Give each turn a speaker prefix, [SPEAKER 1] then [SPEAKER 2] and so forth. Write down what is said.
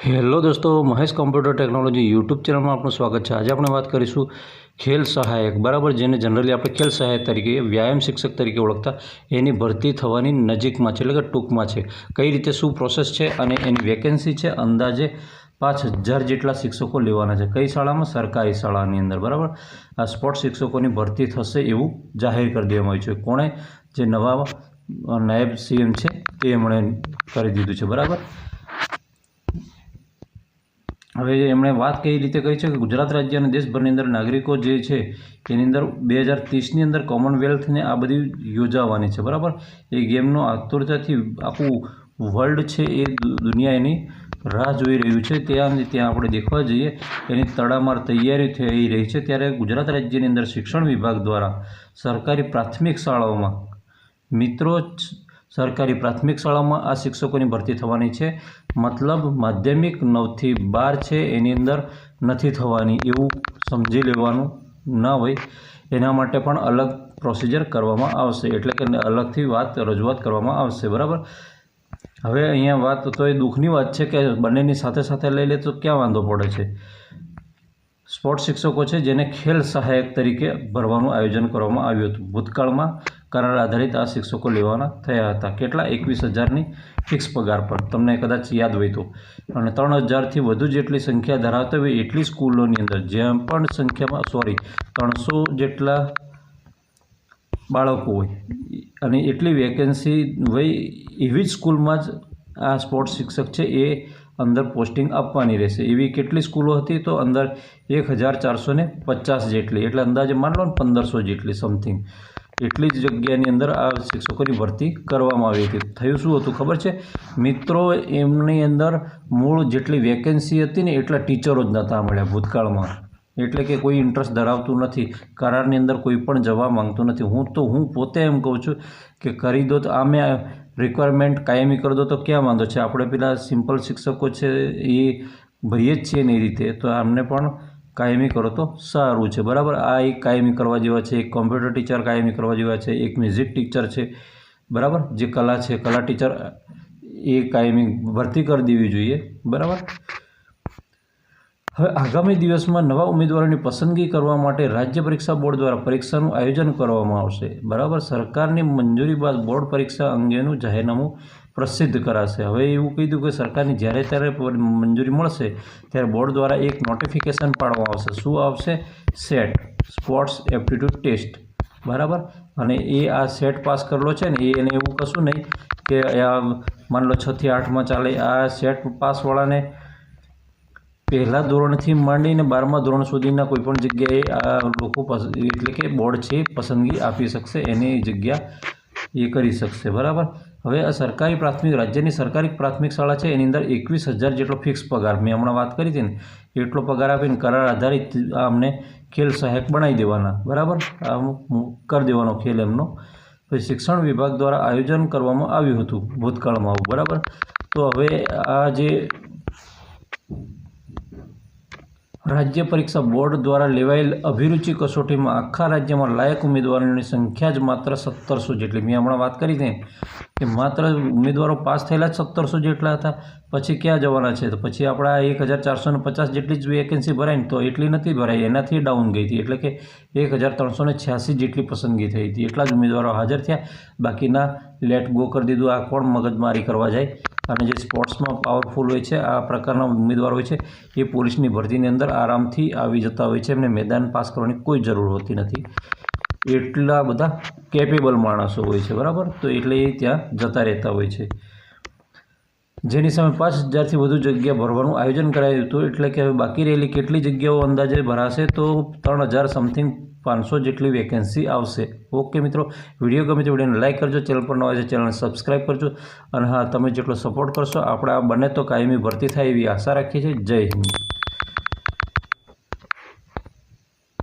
[SPEAKER 1] Hello દોસ્તો, Mahesh computer technology YouTube ચેનલમાં આપનું સ્વાગત છે। આજે આપણે વાત કરીશું ખેલ સહાયક, બરાબર, જેને જનરલી આપણે ખેલ સહાયક તરીકે, વ્યાયામ શિક્ષક તરીકે ઓળખતા, એની ભરતી થવાની નજીકમાં છે, એટલે કે ટૂંકમાં છે। કઈ રીતે શું પ્રોસેસ છે અને એની વેકેન્સી છે, અંદાજે 5000 જેટલા શિક્ષકો લેવાના છે। કઈ શાળામાં? સરકારી શાળાની અંદર, બરાબર। આ સ્પોર્ટ્સ શિક્ષકોની ભરતી થશે એવું જાહેર કરી દેવામાં આવ્યું છે। કોણે? જે નવા નાયબ સીએમ છે તે એમણે કરી દીધું છે, બરાબર। હવે એમણે વાત કઈ રીતે કરી છે કે ગુજરાત રાજ્ય અને દેશભરની અંદર નાગરિકો જે છે એની અંદર 2030ની અંદર કોમનવેલ્થને આ બધી યોજાવાની છે, બરાબર। એ ગેમનો આતુરતાથી આખું વર્લ્ડ છે એ દુનિયા એની રાહ જોઈ રહ્યું છે। ત્યાં આપણે દેખવા જઈએ એની તડામાર તૈયારી થઈ રહી છે। ત્યારે ગુજરાત રાજ્યની અંદર શિક્ષણ વિભાગ દ્વારા સરકારી પ્રાથમિક શાળાઓમાં મિત્રો સરકારી પ્રાથમિક શાળામાં આ શિક્ષકોની ભરતી થવાની છે। મતલબ માધ્યમિક 9 થી 12 છે એની અંદર નથી થવાની એવું સમજી લેવાનું ના હોય। એના માટે પણ અલગ પ્રોસિજર કરવામાં આવશે, એટલે કે અલગથી રજૂઆત કરવામાં આવશે, બરાબર। હવે અહીંયા વાત તો એ દુઃખની વાત છે કે બંનેની સાથે સાથે લઈ લે તો ક્યાં વાંધો પડે છે। સ્પોર્ટ્સ શિક્ષકો છે જેને ખેલ સહાયક તરીકે ભરવાનું આયોજન કરવામાં આવ્યું હતું। ભૂતકાળમાં કરાર આધારિત આ શિક્ષકો લેવાના થયા હતા। કેટલા? 21,000ની ફિક્સ પગાર પર, તમને કદાચ યાદ હોય તો। અને 3000થી વધુ જેટલી સંખ્યા ધરાવતા હોય એટલી સ્કૂલોની અંદર જ્યાં પણ સંખ્યામાં 300 જેટલા બાળકો હોય અને એટલી વેકેન્સી હોય એવી જ સ્કૂલમાં જ આ સ્પોર્ટ્સ શિક્ષક છે એ અંદર પોસ્ટિંગ આપવાની રહેશે। એવી કેટલી સ્કૂલો હતી? તો અંદર 1450 જેટલી, એટલે અંદાજે માન લો ને 1500 જેટલી સમથિંગ એટલી જ જગ્યાની અંદર આ શિક્ષકોની ભરતી કરવામાં આવી હતી। થયું શું હતું ખબર છે મિત્રો? એમની અંદર મૂળ જેટલી વેકેન્સી હતી ને એટલા ટીચરો જ નહોતા મળ્યા ભૂતકાળમાં, એટલે કે કોઈ ઇન્ટરેસ્ટ ધરાવતું નથી, કરારની અંદર કોઈ પણ જવા માંગતું નથી। હું પોતે એમ કહું છું કે કરી દો તો આમે રિક્વાયરમેન્ટ કાયમી કરી દો તો ક્યાં વાંધો છે। આપણે પેલા સિમ્પલ શિક્ષકો છે એ ભરીએ જ છીએ ને એ રીતે, તો આમને પણ કાયમી કરો તો સારું છે, બરાબર। આ એક કાયમી કરવા જેવા છે, એક કોમ્પ્યુટર ટીચર કાયમી કરવા જેવા છે, એક મ્યુઝિક ટીચર છે, બરાબર, જે કલા છે, કલા ટીચર એ કાયમી ભરતી કરી દેવી જોઈએ, બરાબર। હવે આગામી દિવસમાં નવા ઉમેદવારોની પસંદગી કરવા માટે રાજ્ય પરીક્ષા બોર્ડ દ્વારા પરીક્ષાનું આયોજન કરવામાં આવશે, બરાબર। સરકારની મંજૂરી બાદ બોર્ડ પરીક્ષા અંગેનું જાહેરનામું પ્રસિદ્ધ કરાશે। હવે એવું કીધું કે સરકારની જ્યારે મંજૂરી મળશે ત્યારે બોર્ડ દ્વારા એક નોટિફિકેશન પાડવામાં આવશે। શું આવશે? સેટ, સ્પોર્ટ્સ એપ્ટિટ્યૂડ ટેસ્ટ, બરાબર। અને એ આ સેટ પાસ કરેલો છે ને એને એવું કશું નહીં કે માન લો 6 થી 8માં ચાલે, આ સેટ પાસવાળાને પહેલા ધોરણથી માંડીને 12મા ધોરણ સુધીના કોઈપણ જગ્યાએ આ લોકો એટલે કે બોર્ડ છે પસંદગી આપી શકશે, એની જગ્યા એ કરી શકશે, બરાબર। હવે આ રાજ્યની સરકારી પ્રાથમિક શાળા છે એની અંદર 21,000 જેટલો ફિક્સ પગાર, મેં હમણાં વાત કરી હતી ને એટલો પગાર આપીને કરાર આધારિત અમને ખેલ સહાયક બનાવી દેવાના, બરાબર, કરી દેવાનો ખેલ એમનો। પછી શિક્ષણ વિભાગ દ્વારા આયોજન કરવામાં આવ્યું હતું ભૂતકાળમાં, બરાબર। તો હવે આ જે રાજ્ય પરીક્ષા બોર્ડ દ્વારા લેવાયેલ અભિરુચિ કસોટીમાં આખા રાજ્યમાં લાયક ઉમેદવારોની સંખ્યા જ માત્ર 1700 જેટલી, મેં હમણાં વાત કરી હતી કે માત્ર ઉમેદવારો પાસ થયેલા જ 1700 જેટલા હતા। પછી ક્યાં જવાના છે? તો પછી આપણા 1450 જેટલી જ વેકેન્સી ભરાય ને, તો એટલી નથી ભરાઈ, એનાથી ડાઉન ગઈ હતી, એટલે કે 1386 જેટલી પસંદગી થઈ હતી। એટલા જ ઉમેદવારો હાજર થયા, બાકીના લેટ ગો કરી દીધું। આ કોણ મગજમારી કરવા જાય? અને જે સ્પોર્ટ્સમાં પાવરફુલ હોય છે, આ પ્રકારના ઉમેદવારો હોય છે એ પોલીસની ભરતીની અંદર આરામથી આવી જતા હોય છે, એમને મેદાન પાસ કરવાની કોઈ જરૂર હોતી નથી, એટલા બધા કેપેબલ માણસો હોય છે, બરાબર। તો એટલે એ ત્યાં જતા રહેતા હોય છે, જેની સામે 5000થી વધુ જગ્યા ભરવાનું આયોજન કરાયું હતું। એટલે કે હવે બાકી રહેલી કેટલી જગ્યાઓ અંદાજે ભરાશે? તો 3000 સમથિંગ 500 જેટલી વેકેન્સી આવશે। ઓકે મિત્રો, વિડીયો ગમે તો વિડીયોને લાઇક કરજો, ચેનલ પર નવા છે ચેનલને સબસ્ક્રાઈબ કરજો, અને હા, તમે જેટલો સપોર્ટ કરશો આપણે આ બને તો કાયમી ભરતી થાય એવી આશા રાખીએ છીએ। જય હિન્દ।